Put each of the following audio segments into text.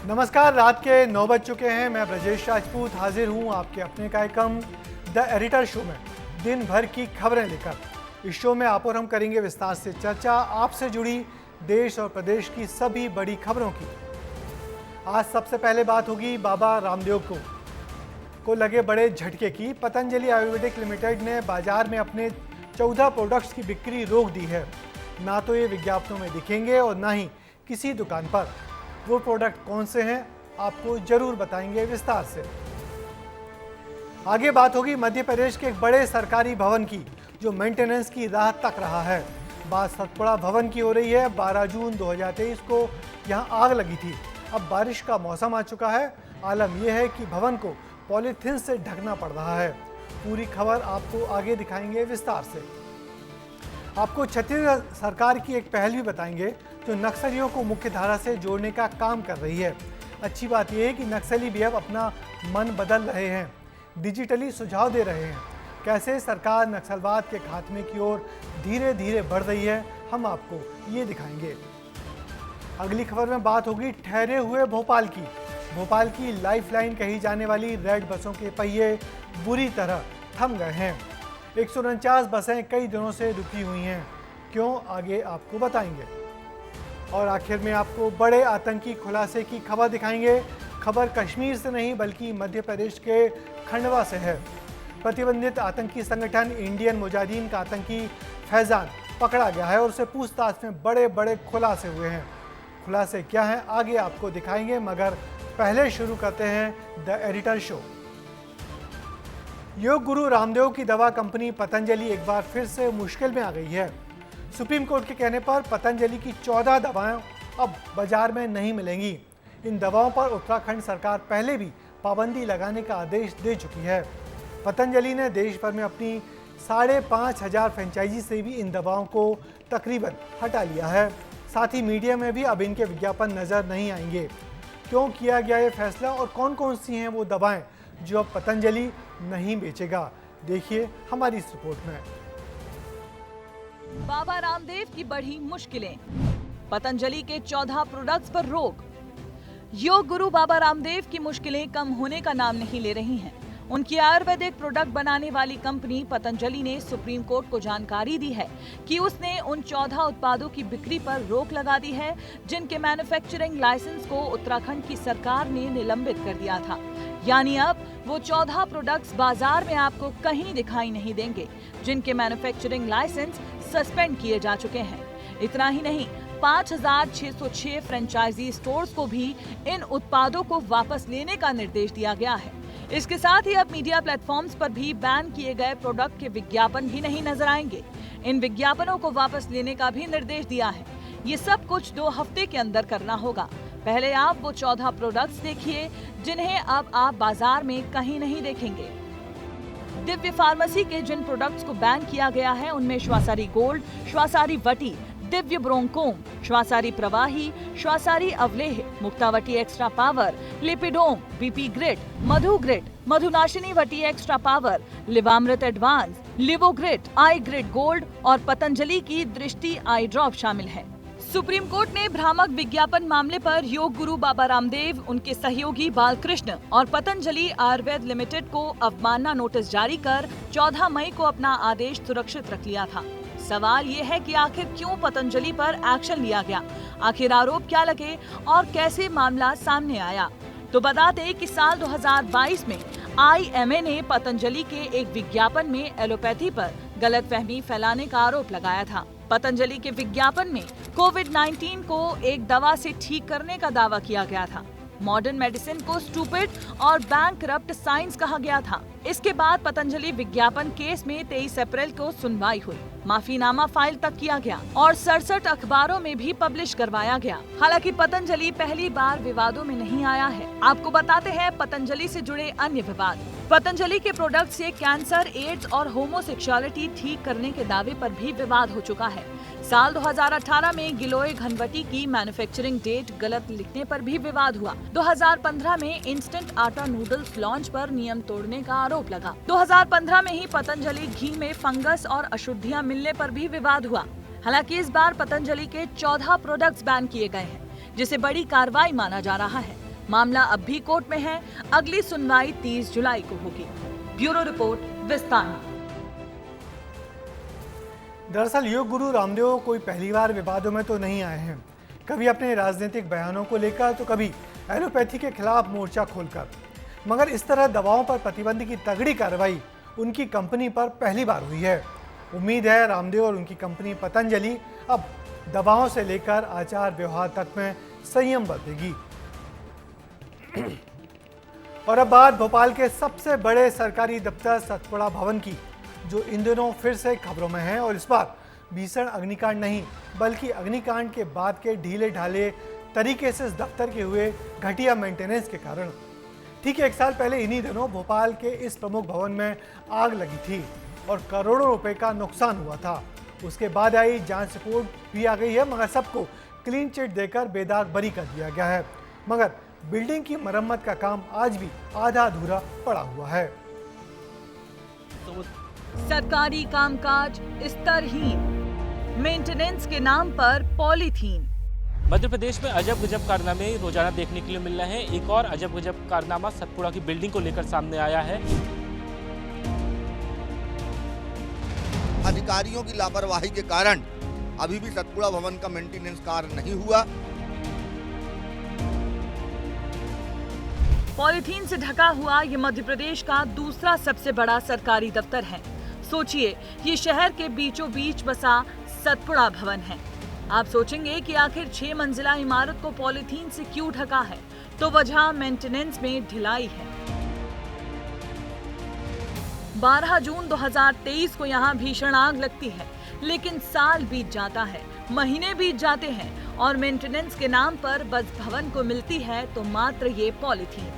नमस्कार, रात के 9 बज चुके हैं। मैं ब्रजेश राजपूत हाजिर हूं आपके अपने कार्यक्रम द एडिटर शो में दिन भर की खबरें लेकर। इस शो में आप और हम करेंगे विस्तार से चर्चा आपसे जुड़ी देश और प्रदेश की सभी बड़ी खबरों की। आज सबसे पहले बात होगी बाबा रामदेव को लगे बड़े झटके की। पतंजलि आयुर्वेदिक लिमिटेड ने बाजार में अपने 14 प्रोडक्ट्स की बिक्री रोक दी है। ना तो ये विज्ञापनों में दिखेंगे और ना ही किसी दुकान पर। वो प्रोडक्ट कौन से हैं आपको जरूर बताएंगे विस्तार से। आगे बात होगी मध्य प्रदेश के एक बड़े सरकारी भवन की जो मेंटेनेंस की राह तक रहा है। बात सतपुड़ा भवन की हो रही है। 12 जून 2023 को यहां आग लगी थी। अब बारिश का मौसम आ चुका है। आलम यह है कि भवन को पॉलीथीन से ढकना पड़ रहा है। पूरी खबर आपको आगे दिखाएंगे विस्तार से। आपको छत्तीसगढ़ सरकार की एक पहल भी बताएंगे जो नक्सलियों को मुख्य धारा से जोड़ने का काम कर रही है। अच्छी बात यह है कि नक्सली भी अब अपना मन बदल रहे हैं, डिजिटली सुझाव दे रहे हैं। कैसे सरकार नक्सलवाद के खात्मे की ओर धीरे धीरे बढ़ रही है, हम आपको ये दिखाएंगे। अगली खबर में बात होगी ठहरे हुए भोपाल की। भोपाल की लाइफलाइन कही जाने वाली रेड बसों के पहिए बुरी तरह थम गए हैं। 149 बसें कई दिनों से रुकी हुई हैं। क्यों, आगे आपको बताएंगे। और आखिर में आपको बड़े आतंकी खुलासे की खबर दिखाएंगे। खबर कश्मीर से नहीं बल्कि मध्य प्रदेश के खंडवा से है। प्रतिबंधित आतंकी संगठन इंडियन मुजाहिदीन का आतंकी फैजान पकड़ा गया है और उसे पूछताछ में बड़े बड़े खुलासे हुए हैं। खुलासे क्या हैं आगे आपको दिखाएंगे, मगर पहले शुरू करते हैं the editor show. Yoga guru Ramdev की दवा कंपनी पतंजलि एक बार फिर से मुश्किल में आ गई है। सुप्रीम कोर्ट के कहने पर पतंजलि की 14 दवाएं अब बाजार में नहीं मिलेंगी। इन दवाओं पर उत्तराखंड सरकार पहले भी पाबंदी लगाने का आदेश दे चुकी है। पतंजलि ने देश भर में अपनी 5,500 फ्रेंचाइजी से भी इन दवाओं को तकरीबन हटा लिया है। साथ ही मीडिया में भी अब इनके विज्ञापन नजर नहीं आएंगे। क्यों किया गया ये फैसला और कौन कौन सी हैं वो दवाएं जो अब पतंजलि नहीं बेचेगा, देखिए हमारी इस रिपोर्ट में। बाबा रामदेव की बढ़ी मुश्किलें, पतंजलि के 14 प्रोडक्ट्स पर रोक। योग गुरु बाबा रामदेव की मुश्किलें कम होने का नाम नहीं ले रही हैं। उनकी आयुर्वेदिक प्रोडक्ट बनाने वाली कंपनी पतंजलि ने सुप्रीम कोर्ट को जानकारी दी है कि उसने उन 14 उत्पादों की बिक्री पर रोक लगा दी है जिनके मैन्युफैक्चरिंग लाइसेंस को उत्तराखंड की सरकार ने निलंबित कर दिया था। यानी अब वो 14 प्रोडक्ट्स बाजार में आपको कहीं दिखाई नहीं देंगे जिनके मैन्युफैक्चरिंग लाइसेंस सस्पेंड किए जा चुके हैं। इतना ही नहीं, 5,606 फ्रेंचाइजी स्टोर्स को भी इन उत्पादों को वापस लेने का निर्देश दिया गया है। इसके साथ ही अब मीडिया प्लेटफॉर्म्स पर भी बैन किए गए प्रोडक्ट के विज्ञापन भी नहीं नजर आएंगे। इन विज्ञापनों को वापस लेने का भी निर्देश दिया है। ये सब कुछ 2 हफ्ते के अंदर करना होगा। पहले आप वो 14 प्रोडक्ट्स देखिए जिन्हें अब आप बाजार में कहीं नहीं देखेंगे। दिव्य फार्मेसी के जिन प्रोडक्ट्स को बैन किया गया है उनमें श्वासारी गोल्ड, श्वासारी वटी, Divya Bronchom, Swasari Pravahi, Swasari Avaleh, Muktavati extra power, Lipidom, BP grit, Madhu grit, Madhunashini Vati extra power, Livamrit advance, Livogrit, eye grit gold और पतंजलि की दृष्टि आई ड्रॉप शामिल है। सुप्रीम कोर्ट ने भ्रामक विज्ञापन मामले पर योग गुरु बाबा रामदेव, उनके सहयोगी बालकृष्ण और पतंजलि आयुर्वेद लिमिटेड को अवमानना नोटिस जारी कर 14 मई को अपना आदेश सुरक्षित रख लिया था। सवाल ये है कि आखिर क्यों पतंजलि पर एक्शन लिया गया, आखिर आरोप क्या लगे और कैसे मामला सामने आया। तो बता दें कि साल 2022 में IMA ने पतंजलि के एक विज्ञापन में एलोपैथी पर गलतफहमी फैलाने का आरोप लगाया था। पतंजलि के विज्ञापन में कोविड-19 को एक दवा से ठीक करने का दावा किया गया था। मॉडर्न मेडिसिन को स्टूपिड और बैंकरप्ट साइंस कहा गया था। इसके बाद पतंजलि विज्ञापन केस में 23 अप्रैल को सुनवाई हुई, माफीनामा फाइल तक किया गया और 67 अखबारों में भी पब्लिश करवाया गया। हालांकि पतंजलि पहली बार विवादों में नहीं आया है। आपको बताते हैं पतंजलि से जुड़े अन्य विवाद। पतंजलि के प्रोडक्ट से कैंसर, एड्स और होमोसेक्सुअलिटी ठीक करने के दावे पर भी विवाद हो चुका है। साल 2018 में गिलोय घनवटी की मैन्युफैक्चरिंग डेट गलत लिखने पर भी विवाद हुआ। 2015 में इंस्टेंट आटा नूडल्स लॉन्च पर नियम तोड़ने का आरोप लगा। 2015 में ही पतंजलि घी में फंगस और अशुद्धियां मिलने पर भी विवाद हुआ। हालांकि इस बार पतंजलि के 14 प्रोडक्ट्स बैन किए गए हैं, जिसे बड़ी कार्रवाई माना जा रहा है। मामला अब भी कोर्ट में है। अगली सुनवाई 30 जुलाई को होगी। ब्यूरो रिपोर्ट, विस्तार न्यूज। दरअसल योग गुरु रामदेव कोई पहली बार विवादों में तो नहीं आए हैं। कभी अपने राजनीतिक बयानों को लेकर तो कभी एलोपैथी के खिलाफ मोर्चा खोलकर, मगर इस तरह दवाओं पर प्रतिबंध की तगड़ी कार्रवाई उनकी कंपनी पर पहली बार हुई है। उम्मीद है रामदेव और उनकी कंपनी पतंजलि अब दवाओं से लेकर आचार व्यवहार तक में संयम बरतेगी। और अब बात भोपाल के सबसे बड़े सरकारी दफ्तर सतपुड़ा भवन की, जो इन दिनों फिर से खबरों में है। और इस बार भीषण अग्निकांड नहीं, बल्कि अग्निकांड के बाद के ढीले ढाले तरीके से इस दफ्तर के हुए घटिया मेंटेनेंस के कारण। ठीक 1 साल पहले इन्हीं दिनों भोपाल के इस प्रमुख भवन में आग लगी थी और करोड़ों रुपए का नुकसान हुआ था। उसके बाद आई जांच रिपोर्ट भी आ गई है, मगर सबको क्लीन चिट देकर बेदाग बरी कर दिया गया है। मगर बिल्डिंग की मरम्मत का काम आज भी आधा अधूरा पड़ा हुआ है। सरकारी कामकाज स्तरहीन, मेंटेनेंस के नाम पर पॉलीथीन। मध्य प्रदेश में अजब गजब कारनामे रोजाना देखने के लिए मिल रहे हैं। एक और अजब गजब कारनामा सतपुड़ा की बिल्डिंग को लेकर सामने आया है। अधिकारियों की लापरवाही के कारण अभी भी सतपुड़ा भवन का मेंटेनेंस कार्य नहीं हुआ। पॉलीथीन से ढका हुआ ये मध्य प्रदेश का दूसरा सबसे बड़ा सरकारी दफ्तर है। सोचिए, ये शहर के बीचों बीच बसा सतपुड़ा भवन है। आप सोचेंगे कि आखिर 6 मंजिला इमारत को पॉलीथीन से क्यों ढका है, तो वजह मेंटेनेंस में ढिलाई है। 12 जून 2023 को यहाँ भीषण आग लगती है, लेकिन साल बीत जाता है, महीने बीत जाते हैं और मेंटेनेंस के नाम पर बस भवन को मिलती है तो मात्र ये पॉलीथीन।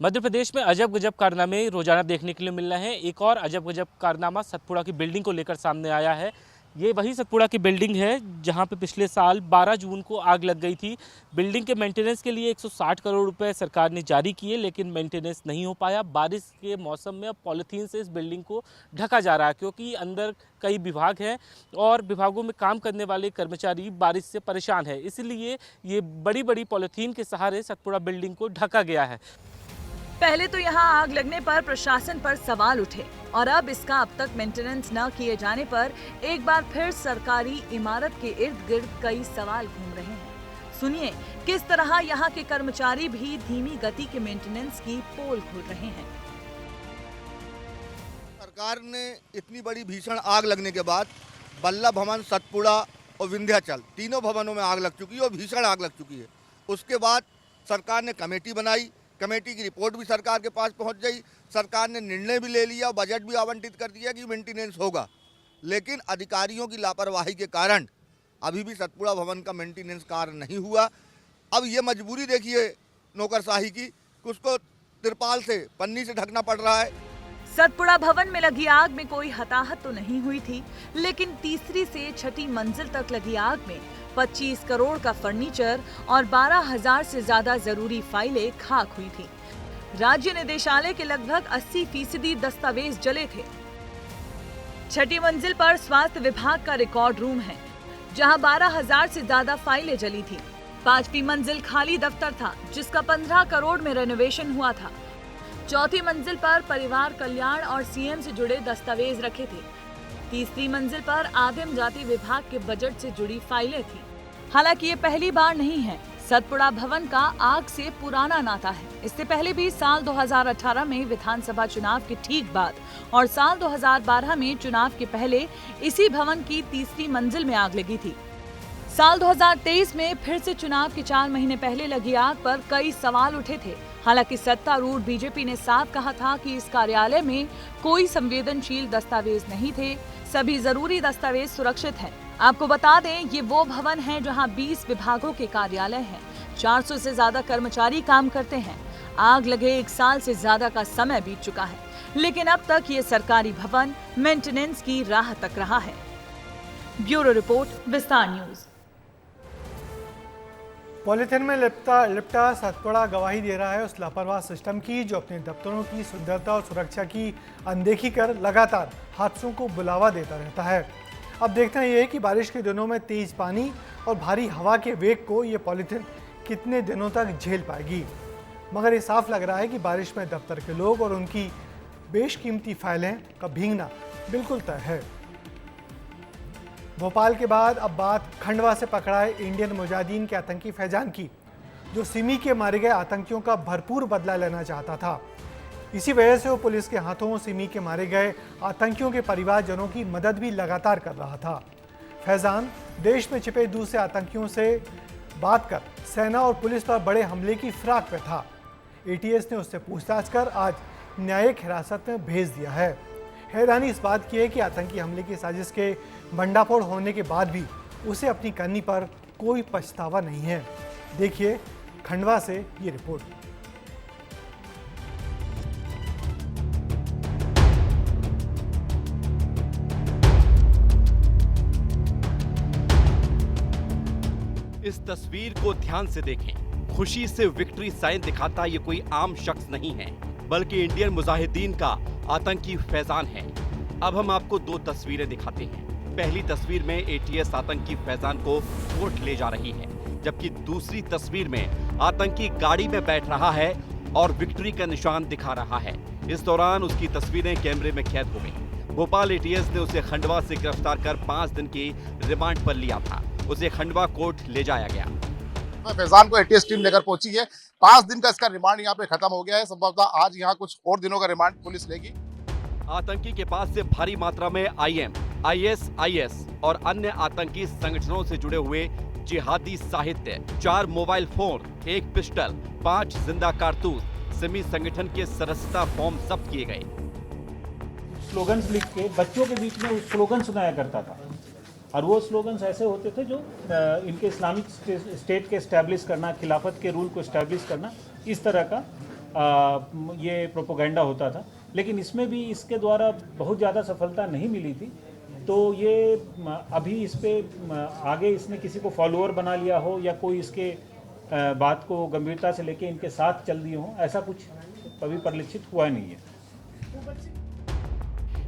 मध्य प्रदेश में अजब गजब कारनामे रोजाना देखने के लिए मिल रहे हैं। एक और अजब गजब कारनामा सतपुड़ा की बिल्डिंग को लेकर सामने आया है। ये वही सतपुड़ा की बिल्डिंग है जहां पे पिछले साल 12 जून को आग लग गई थी। बिल्डिंग के मेंटेनेंस के लिए 160 करोड़ रुपए सरकार ने जारी किए, लेकिन मेंटेनेंस नहीं हो पाया। बारिश के मौसम में अब पॉलीथीन से इस बिल्डिंग को ढका जा रहा है, क्योंकि अंदर कई विभाग हैं और विभागों में काम करने वाले कर्मचारी बारिश से परेशान है। इसलिए ये बड़ी बड़ी पॉलीथीन के सहारे सतपुड़ा बिल्डिंग को ढका गया है। पहले तो यहाँ आग लगने पर प्रशासन पर सवाल उठे और अब इसका अब तक मेंटेनेंस न किए जाने पर एक बार फिर सरकारी इमारत के इर्द गिर्द कई सवाल घूम रहे हैं। सुनिए किस तरह यहाँ के कर्मचारी भी धीमी गति के मेंटेनेंस की पोल खोल रहे हैं। सरकार ने इतनी बड़ी भीषण आग लगने के बाद बल्लभ भवन, सतपुड़ा और विंध्याचल तीनों भवनों में आग लग चुकी है और भीषण आग लग चुकी है। उसके बाद सरकार ने कमेटी बनाई, कमेटी की रिपोर्ट भी सरकार के पास पहुंच गई। सरकार ने निर्णय भी ले लिया, बजट भी आवंटित कर दिया कि मेंटेनेंस होगा, लेकिन अधिकारियों की लापरवाही के कारण अभी भी सतपुड़ा भवन का मेंटेनेंस कार्य नहीं हुआ। अब ये मजबूरी देखिए नौकरशाही की, उसको तिरपाल से, पन्नी से ढकना पड़ रहा है। सतपुड़ा भवन में लगी आग में कोई हताहत तो नहीं हुई थी, लेकिन तीसरी से छठी मंजिल तक लगी आग में 25 करोड़ का फर्नीचर और 12,000 से ज्यादा जरूरी फाइलें खाक हुई थी। राज्य निदेशालय के लगभग 80% दस्तावेज जले थे। छठी मंजिल पर स्वास्थ्य विभाग का रिकॉर्ड रूम है, जहां 12,000 से ज्यादा फाइलें जली थी। 5वीं मंजिल खाली दफ्तर था, जिसका 15 करोड़ में रेनोवेशन हुआ था। 4थी मंजिल पर परिवार कल्याण और सीएम से जुड़े दस्तावेज रखे थे। तीसरी मंजिल पर आदिम जाति विभाग के बजट से जुड़ी फाइलें थी। हालांकि ये पहली बार नहीं है। सतपुड़ा भवन का आग से पुराना नाता है। इससे पहले भी साल 2018 में विधानसभा चुनाव के ठीक बाद और साल 2012 में चुनाव के पहले इसी भवन की तीसरी मंजिल में आग लगी थी। साल 2023 में फिर से चुनाव के 4 महीने पहले लगी आग पर कई सवाल उठे थे। हालांकि सत्तारूढ़ बीजेपी ने साफ कहा था कि इस कार्यालय में कोई संवेदनशील दस्तावेज नहीं थे, सभी जरूरी दस्तावेज सुरक्षित हैं। आपको बता दें, ये वो भवन है जहां 20 विभागों के कार्यालय हैं, 400 से ज्यादा कर्मचारी काम करते हैं। आग लगे 1 साल से ज्यादा का समय बीत चुका है, लेकिन अब तक ये सरकारी भवन मेंटेनेंस की राह तक रहा है। ब्यूरो रिपोर्ट, विस्तार न्यूज। पॉलीथिन में लिपटा सतपुड़ा गवाही दे रहा है उस लापरवाह सिस्टम की, जो अपने दफ्तरों की सुंदरता और सुरक्षा की अनदेखी कर लगातार हादसों को बुलावा देता रहता है। अब देखना यह है कि बारिश के दिनों में तेज पानी और भारी हवा के वेग को ये पॉलीथिन कितने दिनों तक झेल पाएगी। मगर ये साफ लग रहा है कि बारिश में दफ्तर के लोग और उनकी बेशकीमती फाइलें का भीगना बिल्कुल तय है। भोपाल के बाद अब बात खंडवा से पकड़ाए इंडियन मुजाहिदीन के आतंकी फैजान की, जो सिमी के मारे गए आतंकियों का भरपूर बदला लेना चाहता था। इसी वजह से वो पुलिस के हाथों सिमी के मारे गए आतंकियों के परिवारजनों की मदद भी लगातार कर रहा था। फैजान देश में छिपे दूसरे आतंकियों से बात कर सेना और पुलिस पर बड़े हमले की फिराक में था। एटीएस ने उससे पूछताछ कर आज न्यायिक हिरासत में भेज दिया है। हैरानी इस बात की है कि आतंकी हमले की साजिश के भंडाफोड़ होने के बाद भी उसे अपनी करनी पर कोई पछतावा नहीं है। देखिए खंडवा से ये रिपोर्ट। इस तस्वीर को ध्यान से देखें। खुशी से विक्ट्री साइन दिखाता ये कोई आम शख्स नहीं है, बल्कि इंडियन मुजाहिदीन का आतंकी फैजान है। अब हम आपको दो तस्वीरें दिखाते हैं। पहली तस्वीर में एटीएस आतंकी फैजान को कोर्ट ले जा रही है, जबकि दूसरी तस्वीर में आतंकी गाड़ी में बैठ रहा है और विक्ट्री का निशान दिखा रहा है। इस दौरान उसकी तस्वीरें कैमरे में कैद हो गई। भोपाल एटीएस ने उसे खंडवा से गिरफ्तार कर 5 दिन की रिमांड पर लिया था। उसे खंडवा कोर्ट ले जाया गया। फैजान को एटीएस टीम लेकर पहुंची है। 5 दिन का इसका रिमांड यहाँ पे खत्म हो गया है। संभवतः आज यहाँ कुछ और दिनों का रिमांड पुलिस लेगी। आतंकी के पास से भारी मात्रा में आईएम, आईएसआईएस और अन्य आतंकी संगठनों से जुड़े हुए जिहादी साहित्य, 4 मोबाइल फोन, 1 पिस्टल, 5 जिंदा कारतूस, सिमी संगठन के सदस्यता फॉर्म जब्त किए गए। स्लोगन्स लिख के बच्चों के बीच में स्लोगन सुनाया करता था, और वो स्लोगन्स ऐसे होते थे जो इनके इस्लामिक स्टेट के इस्टेब्लिश करना, खिलाफत के रूल को इस्टेब्लिश करना, इस तरह का ये प्रोपोगेंडा होता था। लेकिन इसमें भी इसके द्वारा बहुत ज़्यादा सफलता नहीं मिली थी। तो ये अभी इस पे आगे इसने किसी को फॉलोअर बना लिया हो या कोई इसके बात को गंभीरता से लेके इनके साथ चल दिए हों, ऐसा कुछ अभी परिलक्षित हुआ नहीं है।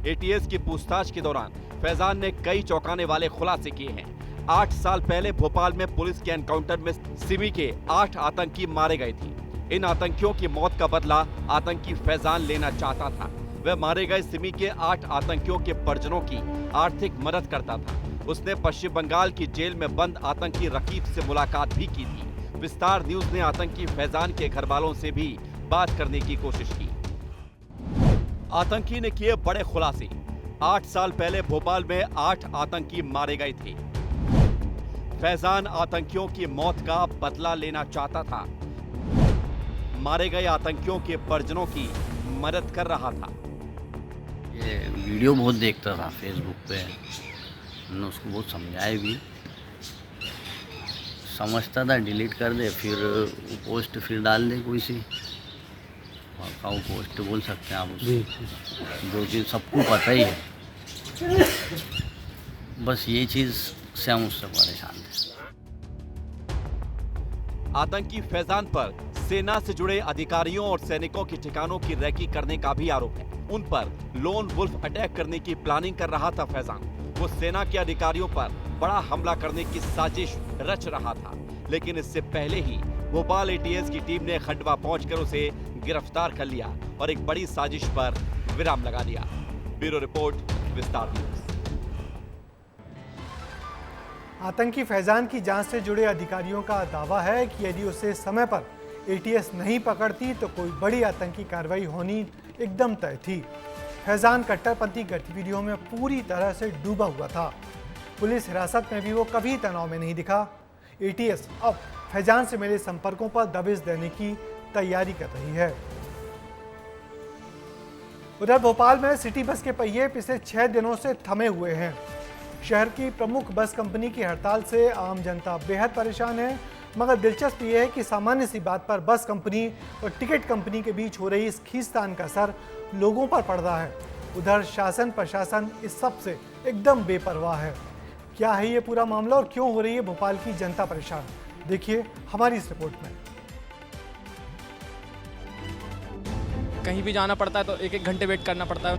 एटीएस की पूछताछ के दौरान फैजान ने कई चौंकाने वाले खुलासे किए हैं। 8 साल पहले भोपाल में पुलिस के एनकाउंटर में सिमी के 8 आतंकी मारे गए थे। इन आतंकियों की मौत का बदला आतंकी फैजान लेना चाहता था। वह मारे गए सिमी के 8 आतंकियों के परिजनों की आर्थिक मदद करता था। उसने पश्चिम बंगाल की जेल में बंद आतंकी रकीब से मुलाकात भी की थी। विस्तार न्यूज ने आतंकी फैजान के घर वालों से भी बात करने की कोशिश की। आतंकी ने किए बड़े खुलासे। 8 साल पहले भोपाल में 8 आतंकी मारे गए थे। फैजान आतंकियों की मौत का बदला लेना चाहता था। मारे गए आतंकियों के परिजनों की मदद कर रहा था। ये वीडियो बहुत देखता था फेसबुक पे, मैंने उसको बहुत समझाया भी, समझता था डिलीट कर दे, फिर पोस्ट फिर डाल दे कोई सी का पोस्ट बोल सकते हैं आप उसको, जो चीज़ सबको पता ही है। बस ये चीज़ से हम उससे परेशान थे। आतंकी फैजान पर सेना से जुड़े अधिकारियों और सैनिकों के ठिकानों की रैकी करने का भी आरोप है। उन पर लोन वुल्फ अटैक करने की प्लानिंग कर रहा था फैजान। वो सेना के अधिकारियों पर बड़ा हमला करने की साजिश रच रहा था। लेकिन इससे पहले ही भोपाल एटीएस की टीम ने खंडवा पहुंचकर उसे गिरफ्तार कर लिया और एक बड़ी साजिश पर विराम लगा दिया। ब्यूरो रिपोर्ट, विस्तार न्यूज। आतंकी फैजान की जांच से जुड़े अधिकारियों का दावा है कि यदि उसे समय पर एटीएस नहीं पकड़ती तो कोई बड़ी आतंकी कार्रवाई होनी एकदम तय थी। फैजान कट्टरपंथी गतिविधियों में पूरी तरह से डूबा हुआ था। पुलिस हिरासत में भी वो कभी तनाव में नहीं दिखा। एटीएस अब फैजान से मिले संपर्कों पर दबिश देने की तैयारी कर रही है। उधर भोपाल में सिटी बस के पहिए पिछले 6 दिनों से थमे हुए हैं। शहर की प्रमुख बस कंपनी की हड़ताल से आम जनता बेहद परेशान है। मगर दिलचस्प ये है कि सामान्य सी बात पर बस कंपनी और टिकट कंपनी के बीच हो रही इस खींचतान का असर लोगों पर पड़ रहा है। उधर शासन प्रशासन इस सब से एकदम बेपरवाह है। क्या है ये पूरा मामला और क्यों हो रही है भोपाल की जनता परेशान, देखिए हमारी इस रिपोर्ट में। कहीं भी जाना पड़ता है तो 1-1 घंटे वेट करना पड़ता है।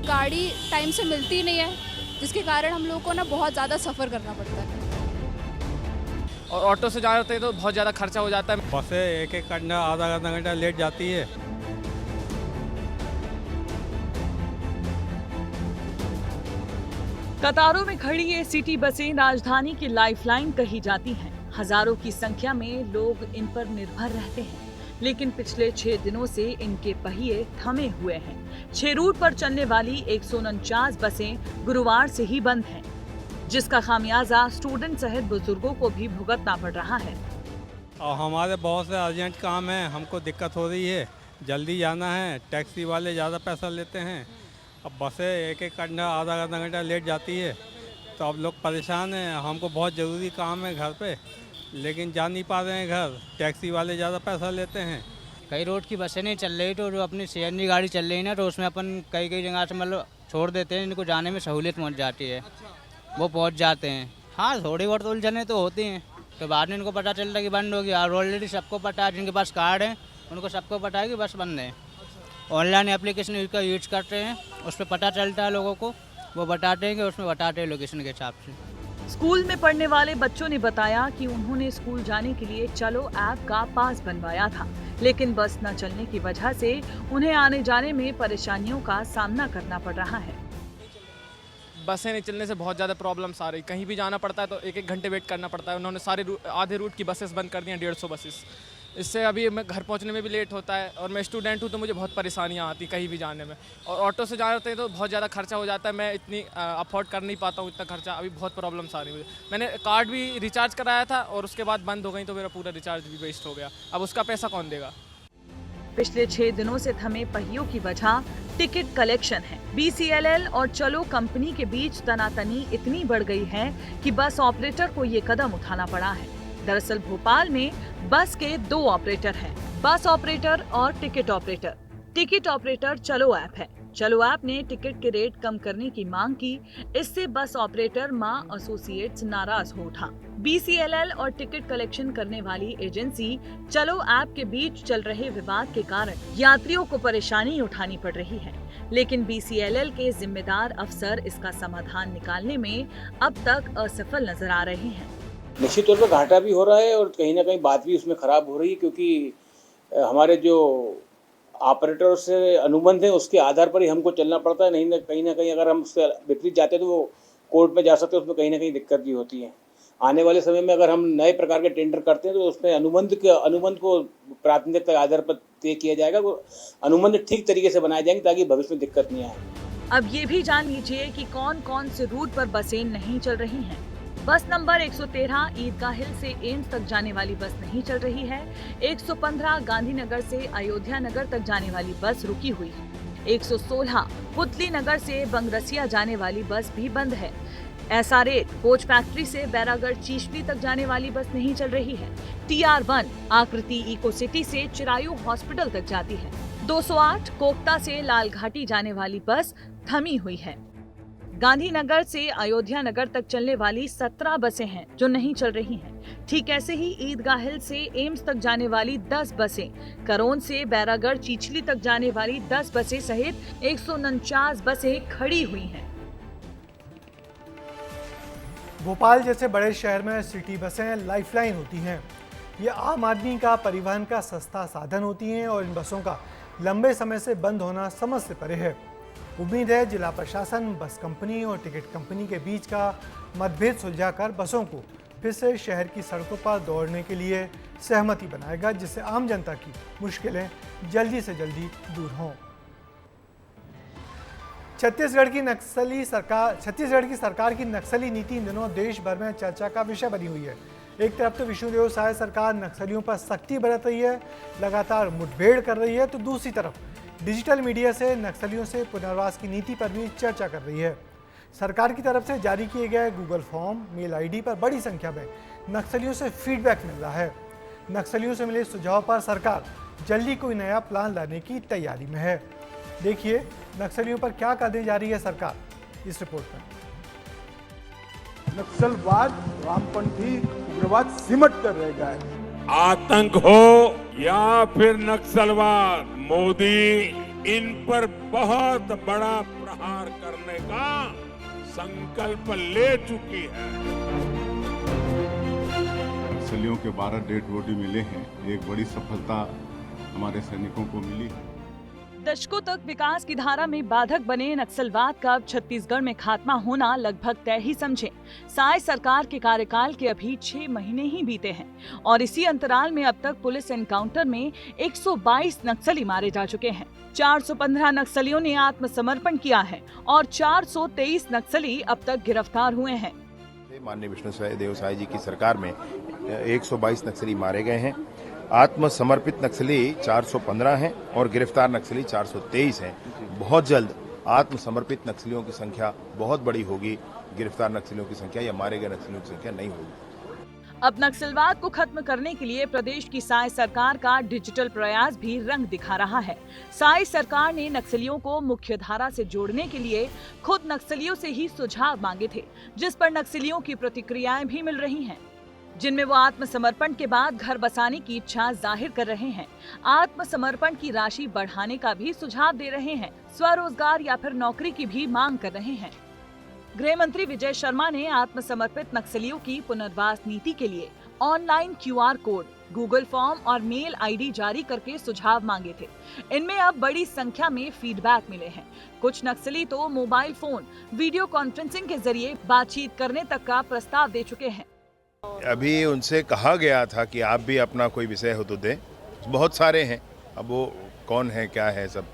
गाड़ी टाइम से मिलती नहीं है, जिसके कारण हम लोगों को ना बहुत ज़्यादा सफ़र करना पड़ता है। और ऑटो से जाते हैं तो बहुत ज़्यादा खर्चा हो जाता है। बसें एक घंटा आधा घंटा लेट जाती है। कतारों में खड़ी ये सिटी बसें राजधानी की लाइफलाइन कही जाती हैं। हजारों की संख्या में लोग इन पर निर्भर रहते हैं, लेकिन पिछले 6 दिनों से इनके पहिए थमे हुए हैं। 6 रूट पर चलने वाली 149 बसें गुरुवार से ही बंद हैं, जिसका खामियाजा स्टूडेंट सहित बुजुर्गों को भी भुगतना पड़ रहा है। और हमारे बहुत से अर्जेंट काम है, हमको दिक्कत हो रही है, जल्दी जाना है, टैक्सी वाले ज़्यादा पैसा लेते हैं। अब बसें एक घंटा आधा घंटा लेट जाती है, तो अब लोग परेशान हैं। हमको बहुत ज़रूरी काम है घर पे, लेकिन जा नहीं पा रहे हैं घर, टैक्सी वाले ज़्यादा पैसा लेते हैं। कई रोड की बसें नहीं चल रही, तो जो अपनी सीएनजी गाड़ी चल रही है ना, तो उसमें अपन कई जगह से मतलब छोड़ देते हैं, इनको जाने में सहूलियत पहुँच जाती है, वो पहुँच जाते हैं। हाँ, थोड़ी बहुत उलझने तो होती हैं, तो बाद में इनको पता चलता है कि बंद होगी। और ऑलरेडी सबको पता है, जिनके पास कार्ड है उनको सबको पता है कि बस बंद है। ऑनलाइन एप्लीकेशन का यूज करते हैं, उस पर पता चलता है लोगों को, वो बताते हैं कि उसमें बताते हैं लोकेशन के हिसाब से। स्कूल में पढ़ने वाले बच्चों ने बताया कि उन्होंने स्कूल जाने के लिए चलो ऐप का पास बनवाया था, लेकिन बस न चलने की वजह से उन्हें आने जाने में परेशानियों का सामना करना पड़ रहा है। बसें नहीं चलने से बहुत ज़्यादा प्रॉब्लम्स आ रही। कहीं भी जाना पड़ता है तो एक घंटे वेट करना पड़ता है। उन्होंने आधे रूट की बसेस बंद कर दी हैं, 150 बसेस। इससे अभी मैं घर पहुंचने में भी लेट होता है, और मैं स्टूडेंट हूं तो मुझे बहुत परेशानियां आती कहीं भी जाने में। और ऑटो से जाते हैं तो बहुत ज़्यादा खर्चा हो जाता है, मैं इतनी अफोर्ड कर नहीं पाता हूं इतना खर्चा। अभी बहुत प्रॉब्लम्स आ रही मुझे। मैंने कार्ड भी रिचार्ज कराया था और उसके बाद बंद हो गई, तो मेरा पूरा रिचार्ज भी वेस्ट हो गया। अब उसका पैसा कौन देगा? पिछले 6 दिनों से थमे पहियों की वजह टिकट कलेक्शन है। BCLL और चलो कंपनी के बीच तनातनी इतनी बढ़ गई है कि बस ऑपरेटर को ये कदम उठाना पड़ा है। दरअसल भोपाल में बस के 2 ऑपरेटर हैं, बस ऑपरेटर और टिकट ऑपरेटर। टिकट ऑपरेटर चलो ऐप है। चलो ऐप ने टिकट के रेट कम करने की मांग की, इससे बस ऑपरेटर मां एसोसिएट्स नाराज हो उठा। BCLL और टिकट कलेक्शन करने वाली एजेंसी चलो ऐप के बीच चल रहे विवाद के कारण यात्रियों को परेशानी उठानी पड़ रही है, लेकिन BCLL के जिम्मेदार अफसर इसका समाधान निकालने में अब तक असफल नजर आ रहे हैं। निश्चित तौर पर घाटा भी हो रहा है और कहीं ना कहीं बात भी उसमें खराब हो रही है, क्योंकि हमारे जो ऑपरेटर से अनुबंध है उसके आधार पर ही हमको चलना पड़ता है। नहीं ना कहीं अगर हम उससे विपरीत जाते हैं तो वो कोर्ट में जा सकते हैं, उसमें कहीं ना कहीं दिक्कत भी होती है। आने वाले समय में अगर हम नए प्रकार के टेंडर करते हैं तो उसमें अनुबंध को प्राथमिकता के आधार पर तय किया जाएगा। वो अनुबंध ठीक तरीके से बनाए जाएंगे ताकि भविष्य में दिक्कत नहीं आए। अब ये भी जान लीजिए कि कौन कौन से रूट पर बसें नहीं चल रही हैं। बस नंबर 113 ईदगाह हिल से एम्स तक जाने वाली बस नहीं चल रही है। 115 गांधीनगर से अयोध्या नगर तक जाने वाली बस रुकी हुई है। 116 पुतली नगर से बंगरसिया जाने वाली बस भी बंद है। SR8 कोच फैक्ट्री से बैरागढ़ चीशली तक जाने वाली बस नहीं चल रही है। TR1 आकृति इको सिटी से चिरायू हॉस्पिटल तक जाती है। 208 कोकता से लालघाटी जाने वाली बस थमी हुई है। गांधीनगर से अयोध्या नगर तक चलने वाली 17 बसें हैं जो नहीं चल रही हैं। ठीक ऐसे ही ईदगाह हिल से एम्स तक जाने वाली 10 बसें, करोन से बैरागढ़ चीचली तक जाने वाली 10 बसें सहित 149 बसें खड़ी हुई हैं। भोपाल जैसे बड़े शहर में सिटी बसें लाइफलाइन होती हैं। ये आम आदमी का परिवहन का सस्ता साधन होती हैं और इन बसों का लंबे समय से बंद होना समझ से परे है। उम्मीद है जिला प्रशासन बस कंपनी और टिकट कंपनी के बीच का मतभेद सुलझाकर बसों को फिर से शहर की सड़कों पर दौड़ने के लिए सहमति बनाएगा, जिससे आम जनता की मुश्किलें जल्दी से जल्दी दूर हों। छत्तीसगढ़ की सरकार की नक्सली नीति इन दिनों देश भर में चर्चा का विषय बनी हुई है। एक तरफ तो विष्णुदेव साय सरकार नक्सलियों पर सख्ती बरत रही है, लगातार मुठभेड़ कर रही है, तो दूसरी तरफ डिजिटल मीडिया से नक्सलियों से पुनर्वास की नीति पर भी चर्चा कर रही है। सरकार की तरफ से जारी किए गए गूगल फॉर्म, मेल आईडी पर बड़ी संख्या में नक्सलियों से फीडबैक मिल रहा है। नक्सलियों से मिले सुझाव पर सरकार जल्दी कोई नया प्लान लाने की तैयारी में है। देखिए नक्सलियों पर क्या करने जा रही है सरकार, इस रिपोर्ट में। नक्सलवाद, वामपंथी उग्रवाद सिमट कर रह गए। आतंक हो या फिर नक्सलवाद, मोदी इन पर बहुत बड़ा प्रहार करने का संकल्प ले चुकी है। नक्सलियों के 12 डेड बॉडी मिले हैं। एक बड़ी सफलता हमारे सैनिकों को मिली है। दशकों तक विकास की धारा में बाधक बने नक्सलवाद का अब छत्तीसगढ़ में खात्मा होना लगभग तय ही समझे। साय सरकार के कार्यकाल के अभी 6 महीने ही बीते हैं और इसी अंतराल में अब तक पुलिस एनकाउंटर में 122 नक्सली मारे जा चुके हैं। 415 नक्सलियों ने आत्मसमर्पण किया है और 423 नक्सली अब तक गिरफ्तार हुए हैं। माननीय विष्णु देव साय जी की सरकार में 122 नक्सली मारे गए हैं। आत्मसमर्पित नक्सली 415 हैं और गिरफ्तार नक्सली 423 हैं। बहुत जल्द आत्मसमर्पित नक्सलियों की संख्या बहुत बड़ी होगी। गिरफ्तार नक्सलियों की संख्या या मारे गए नक्सलियों की संख्या नहीं होगी। अब नक्सलवाद को खत्म करने के लिए प्रदेश की साय सरकार का डिजिटल प्रयास भी रंग दिखा रहा है। साय सरकार ने नक्सलियों को मुख्य धारा से जोड़ने के लिए खुद नक्सलियों से ही सुझाव मांगे थे, जिस पर नक्सलियों की प्रतिक्रियाएं भी मिल रही हैं, जिनमें वो आत्मसमर्पण के बाद घर बसाने की इच्छा जाहिर कर रहे हैं। आत्मसमर्पण की राशि बढ़ाने का भी सुझाव दे रहे हैं। स्वरोजगार या फिर नौकरी की भी मांग कर रहे हैं। गृह मंत्री विजय शर्मा ने आत्मसमर्पित नक्सलियों की पुनर्वास नीति के लिए online QR code, Google form और मेल ID जारी करके सुझाव मांगे थे। इनमें अब बड़ी संख्या में फीडबैक मिले हैं। कुछ नक्सली तो मोबाइल फोन, वीडियो कॉन्फ्रेंसिंग के जरिए बातचीत करने तक का प्रस्ताव दे चुके हैं। अभी उनसे कहा गया था कि आप भी अपना कोई विषय हो तो दें। बहुत सारे हैं, अब वो कौन है क्या है सब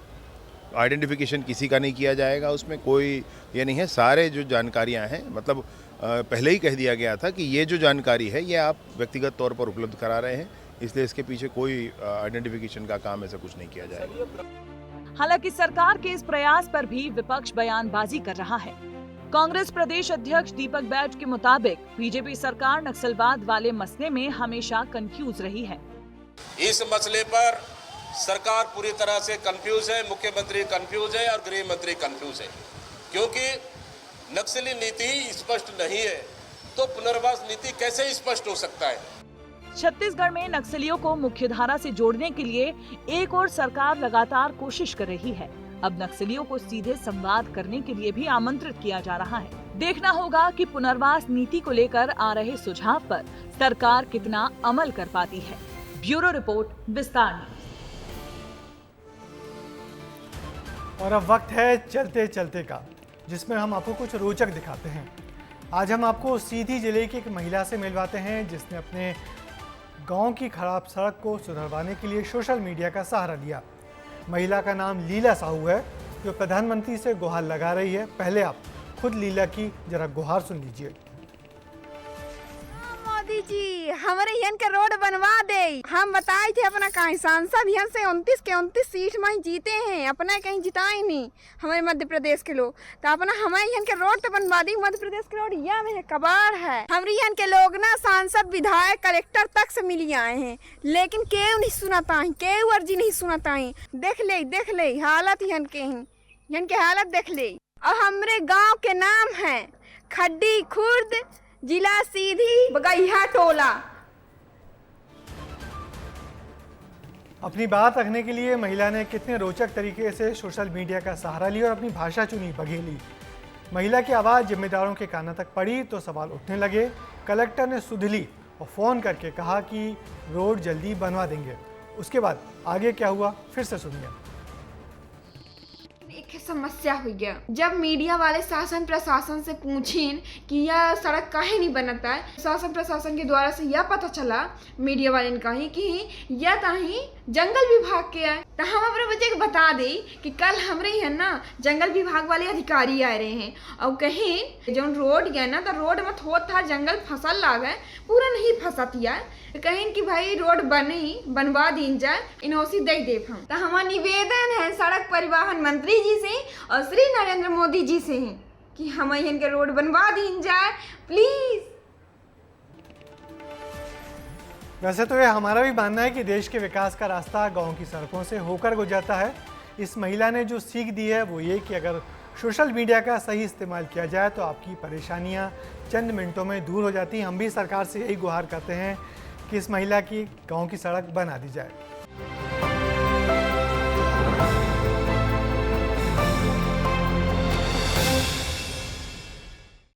आइडेंटिफिकेशन किसी का नहीं किया जाएगा। उसमें कोई ये नहीं है, सारे जो जानकारियां हैं मतलब पहले ही कह दिया गया था कि ये जो जानकारी है ये आप व्यक्तिगत तौर पर उपलब्ध करा रहे हैं, इसलिए इसके पीछे कोई आइडेंटिफिकेशन का काम ऐसा कुछ नहीं किया जाएगा। हालांकि सरकार के इस प्रयास पर भी विपक्ष बयानबाजी कर रहा है। कांग्रेस प्रदेश अध्यक्ष दीपक बैज के मुताबिक बीजेपी सरकार नक्सलवाद वाले मसले में हमेशा कंफ्यूज रही है। इस मसले पर सरकार पूरी तरह से कंफ्यूज है, मुख्यमंत्री कंफ्यूज है और गृह मंत्री कंफ्यूज है, क्योंकि नक्सली नीति ही स्पष्ट नहीं है तो पुनर्वास नीति कैसे स्पष्ट हो सकता है। छत्तीसगढ़ में नक्सलियों को मुख्यधारा से जोड़ने के लिए एक और सरकार लगातार कोशिश कर रही है। अब नक्सलियों को सीधे संवाद करने के लिए भी आमंत्रित किया जा रहा है। देखना होगा कि पुनर्वास नीति को लेकर आ रहे सुझाव पर सरकार कितना अमल कर पाती है। ब्यूरो रिपोर्ट, विस्तार न्यूज। और अब वक्त है चलते चलते का, जिसमें हम आपको कुछ रोचक दिखाते हैं। आज हम आपको सीधी जिले की एक महिला से मिलवाते हैं जिसने अपने गांव की खराब सड़क को सुधरवाने के लिए सोशल मीडिया का सहारा लिया। महिला का नाम लीला साहू है, जो प्रधानमंत्री से गुहार लगा रही है। पहले आप खुद लीला की जरा गुहार सुन लीजिए। मोदी जी हमारे यहाँ के रोड बनवा दे। हम बताए थे अपना कहीं सांसद यहाँ से 29 के 29 सीट में जीते हैं, अपना कहीं जिताए नहीं हमारे मध्य प्रदेश के लोग। तो अपना हमारे यहाँ के रोड तो बनवा दी। मध्य प्रदेश के रोड यहाँ में कबाड़ है। हमारे यहाँ के लोग ना सांसद, विधायक, कलेक्टर तक से मिल आए हैं, लेकिन केव नहीं सुनाता है, केव अर्जी नहीं सुनाता है। देख ले हालत यहाँ के हालत देख ले। और हमारे गाँव के नाम है खड्डी खुर्द, जिला सीधी, बगैया टोला। अपनी बात रखने के लिए महिला ने कितने रोचक तरीके से सोशल मीडिया का सहारा लिया और अपनी भाषा चुनी, बघेली। महिला की आवाज़ जिम्मेदारों के कानों तक पड़ी तो सवाल उठने लगे। कलेक्टर ने सुध ली और फ़ोन करके कहा कि रोड जल्दी बनवा देंगे। उसके बाद आगे क्या हुआ फिर से सुनिए। एक समस्या हुई है, जब मीडिया वाले शासन प्रशासन से पूछें कि यह सड़क काहे नहीं बनता है, शासन प्रशासन के द्वारा से यह पता चला मीडिया वाले ने कही कि यह ताही जंगल विभाग के है। तो हम अपने बच्चे को बता दे कि कल हमरे यहाँ ना जंगल विभाग वाले अधिकारी आ रहे हैं और कहीं जो रोड गया ना तो रोड में थोड़ा था जंगल फसल लागे, पूरा नहीं फंसतिया। कहें कि भाई रोड बनवा दी जाए, इनोसी दे दे हम। तो हमारा निवेदन है सड़क परिवहन मंत्री जी से और श्री नरेंद्र मोदी जी से है कि हम यहाँ के रोड बनवा दी जाए प्लीज। वैसे तो ये हमारा भी मानना है कि देश के विकास का रास्ता गांव की सड़कों से होकर गुजरता है। इस महिला ने जो सीख दी है वो ये कि अगर सोशल मीडिया का सही इस्तेमाल किया जाए तो आपकी परेशानियां चंद मिनटों में दूर हो जाती हैं। हम भी सरकार से यही गुहार करते हैं कि इस महिला की गांव की सड़क बना दी जाए।